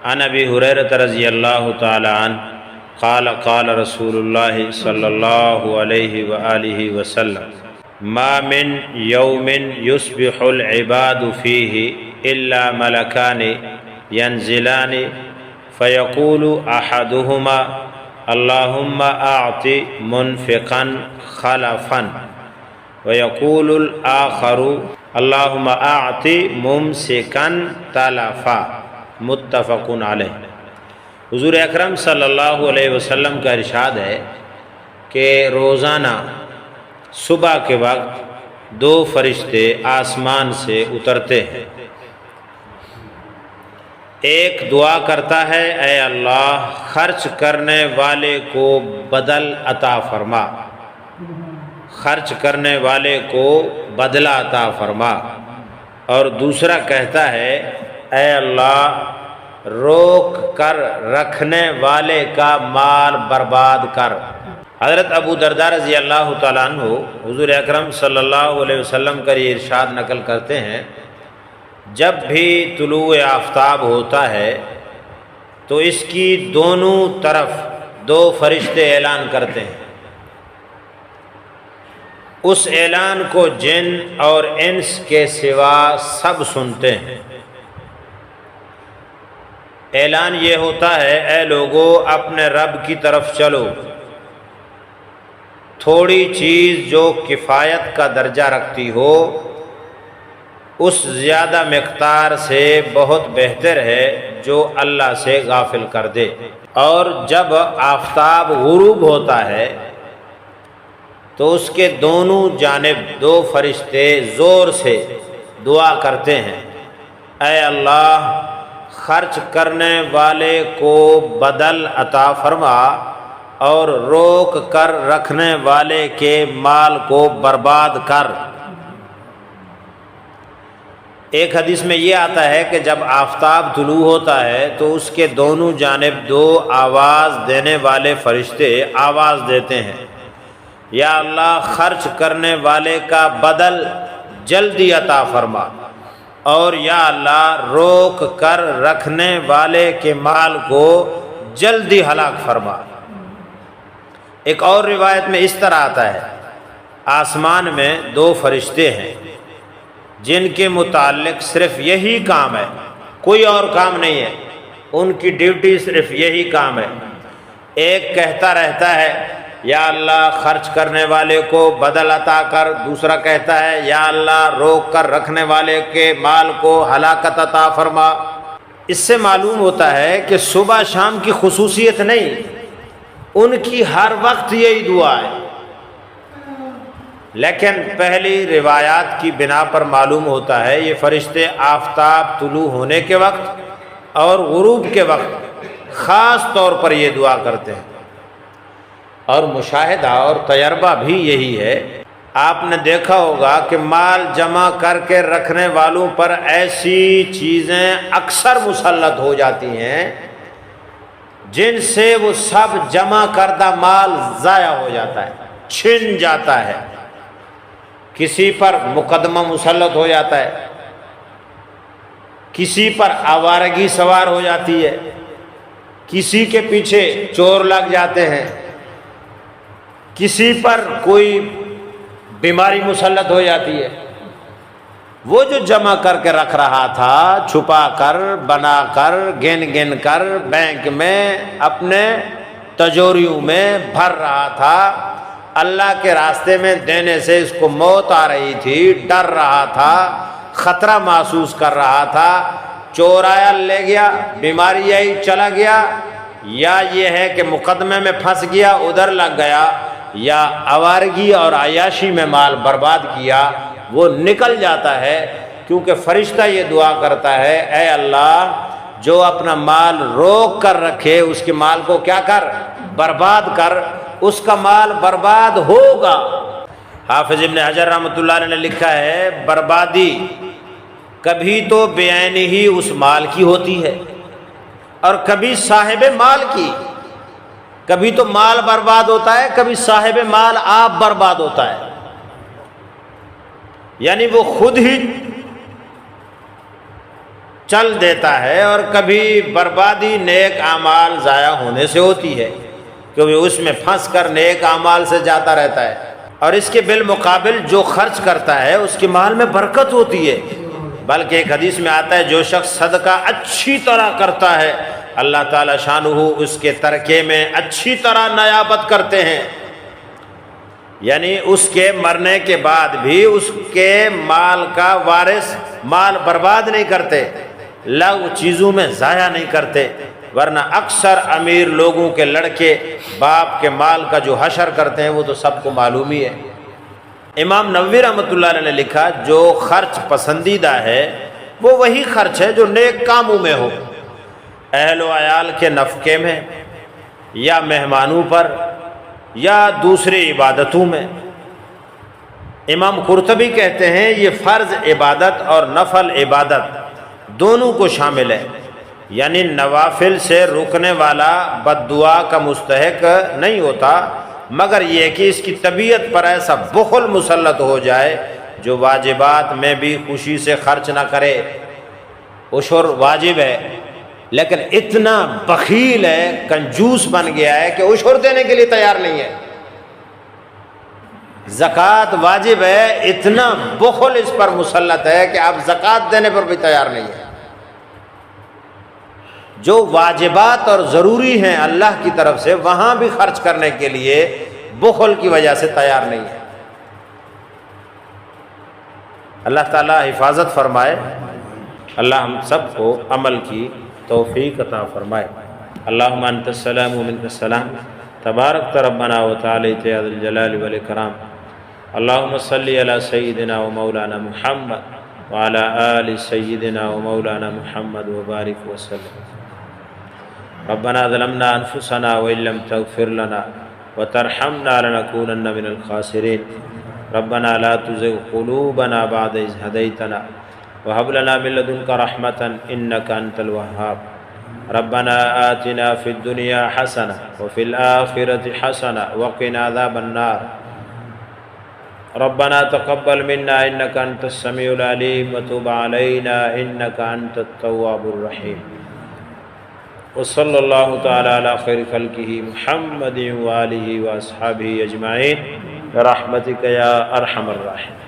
عن ابی ہریرہ رضی اللہ تعالی عنہ قال قال رسول اللہ صلی اللہ علیہ وآلہ وسلم ما من یوم یصبح العباد فیہ الا ملکان ینزلان فیقول احدہما اللہم اعط منفقا خلفا ویقول الآخر اللہم اعط ممسکا تلفا متفق علیہ۔ حضور اکرم صلی اللہ علیہ وسلم کا ارشاد ہے کہ روزانہ صبح کے وقت دو فرشتے آسمان سے اترتے ہیں۔ ایک دعا کرتا ہے اے اللہ خرچ کرنے والے کو بدل عطا فرما، خرچ کرنے والے کو بدلہ عطا فرما، اور دوسرا کہتا ہے اے اللہ روک کر رکھنے والے کا مال برباد کر۔ حضرت ابو درداء رضی اللہ تعالیٰ عنہ حضور اکرم صلی اللہ علیہ وسلم کا یہ ارشاد نقل کرتے ہیں، جب بھی طلوع آفتاب ہوتا ہے تو اس کی دونوں طرف دو فرشتے اعلان کرتے ہیں۔ اس اعلان کو جن اور انس کے سوا سب سنتے ہیں۔ اعلان یہ ہوتا ہے اے لوگو اپنے رب کی طرف چلو، تھوڑی چیز جو کفایت کا درجہ رکھتی ہو اس زیادہ مقدار سے بہت بہتر ہے جو اللہ سے غافل کر دے۔ اور جب آفتاب غروب ہوتا ہے تو اس کے دونوں جانب دو فرشتے زور سے دعا کرتے ہیں اے اللہ خرچ کرنے والے کو بدل عطا فرما اور روک کر رکھنے والے کے مال کو برباد کر۔ ایک حدیث میں یہ آتا ہے کہ جب آفتاب طلوع ہوتا ہے تو اس کے دونوں جانب دو آواز دینے والے فرشتے آواز دیتے ہیں یا اللہ خرچ کرنے والے کا بدل جلدی عطا فرما، اور یا اللہ روک کر رکھنے والے کے مال کو جلدی ہلاک فرما۔ ایک اور روایت میں اس طرح آتا ہے آسمان میں دو فرشتے ہیں جن کے متعلق صرف یہی کام ہے، کوئی اور کام نہیں ہے، ان کی ڈیوٹی صرف یہی کام ہے۔ ایک کہتا رہتا ہے یا اللہ خرچ کرنے والے کو بدل عطا کر، دوسرا کہتا ہے یا اللہ روک کر رکھنے والے کے مال کو ہلاکت عطا فرما۔ اس سے معلوم ہوتا ہے کہ صبح شام کی خصوصیت نہیں، ان کی ہر وقت یہی دعا ہے، لیکن پہلی روایات کی بنا پر معلوم ہوتا ہے یہ فرشتے آفتاب طلوع ہونے کے وقت اور غروب کے وقت خاص طور پر یہ دعا کرتے ہیں۔ اور مشاہدہ اور تجربہ بھی یہی ہے، آپ نے دیکھا ہوگا کہ مال جمع کر کے رکھنے والوں پر ایسی چیزیں اکثر مسلط ہو جاتی ہیں جن سے وہ سب جمع کردہ مال ضائع ہو جاتا ہے، چھن جاتا ہے، کسی پر مقدمہ مسلط ہو جاتا ہے، کسی پر آوارگی سوار ہو جاتی ہے، کسی کے پیچھے چور لگ جاتے ہیں، کسی پر کوئی بیماری مسلط ہو جاتی ہے۔ وہ جو جمع کر کے رکھ رہا تھا، چھپا کر بنا کر گن گن کر بینک میں اپنے تجوریوں میں بھر رہا تھا، اللہ کے راستے میں دینے سے اس کو موت آ رہی تھی، ڈر رہا تھا، خطرہ محسوس کر رہا تھا، چور آیا لے گیا، بیماری آئی چلا گیا، یا یہ ہے کہ مقدمے میں پھنس گیا ادھر لگ گیا، یا آوارگی اور عیاشی میں مال برباد کیا، وہ نکل جاتا ہے، کیونکہ فرشتہ یہ دعا کرتا ہے اے اللہ جو اپنا مال روک کر رکھے اس کے مال کو کیا کر، برباد کر، اس کا مال برباد ہوگا۔ حافظ ابن حجر رحمۃ اللہ علیہ نے لکھا ہے بربادی کبھی تو بے عینی ہی اس مال کی ہوتی ہے اور کبھی صاحب مال کی، کبھی تو مال برباد ہوتا ہے، کبھی صاحب مال آپ برباد ہوتا ہے، یعنی وہ خود ہی چل دیتا ہے، اور کبھی بربادی نیک اعمال ضائع ہونے سے ہوتی ہے، کیونکہ اس میں پھنس کر نیک اعمال سے جاتا رہتا ہے۔ اور اس کے بالمقابل جو خرچ کرتا ہے اس کے مال میں برکت ہوتی ہے، بلکہ ایک حدیث میں آتا ہے جو شخص صدقہ اچھی طرح کرتا ہے اللہ تعالی شانہ اس کے ترکے میں اچھی طرح نیابت کرتے ہیں، یعنی اس کے مرنے کے بعد بھی اس کے مال کا وارث مال برباد نہیں کرتے، لغو چیزوں میں ضائع نہیں کرتے، ورنہ اکثر امیر لوگوں کے لڑکے باپ کے مال کا جو حشر کرتے ہیں وہ تو سب کو معلوم ہی ہے۔ امام نووی رحمۃ اللہ علیہ نے لکھا جو خرچ پسندیدہ ہے وہ وہی خرچ ہے جو نیک کاموں میں ہو، اہل و عیال کے نفقے میں یا مہمانوں پر یا دوسری عبادتوں میں۔ امام قرطبی کہتے ہیں یہ فرض عبادت اور نفل عبادت دونوں کو شامل ہے، یعنی نوافل سے رکنے والا بد دعا کا مستحق نہیں ہوتا، مگر یہ کہ اس کی طبیعت پر ایسا بخل مسلط ہو جائے جو واجبات میں بھی خوشی سے خرچ نہ کرے۔ عشر واجب ہے لیکن اتنا بخیل ہے، کنجوس بن گیا ہے کہ عشر دینے کے لیے تیار نہیں ہے۔ زکوٰۃ واجب ہے، اتنا بخل اس پر مسلط ہے کہ آپ زکوٰۃ دینے پر بھی تیار نہیں ہے۔ جو واجبات اور ضروری ہیں اللہ کی طرف سے وہاں بھی خرچ کرنے کے لیے بخل کی وجہ سے تیار نہیں ہے۔ اللہ تعالیٰ حفاظت فرمائے، اللہ ہم سب کو عمل کی توفیق عطا فرمائے۔ اللہم انت السلام و منک السلام، تبارک ربنا و تعالیت یا ذی الجلال والاکرام۔ اللہم صلی علی سیدنا و مولانا محمد وعلی آل سیدنا و مولانا محمد وبارک وسلم۔ ربنا ظلمنا انفسنا وان لم تغفر لنا وترحمنا لنكونن من الخاسرين۔ ربنا لا تزغ قلوبنا بعد إذ هديتنا وهب لنا من لدنك رحمة إنك أنت الوهاب۔ ربنا آتنا في الدنيا حسنة وفي الآخرة حسنة وقنا عذاب النار۔ ربنا تقبل منا إنك أنت السميع العليم وتب علينا إنك أنت التواب الرحيم۔ وصلی اللہ تعالی علی خیر خلقہ محمد وآلہ واصحابہ اجمعین برحمتک یا ارحم الراحمین۔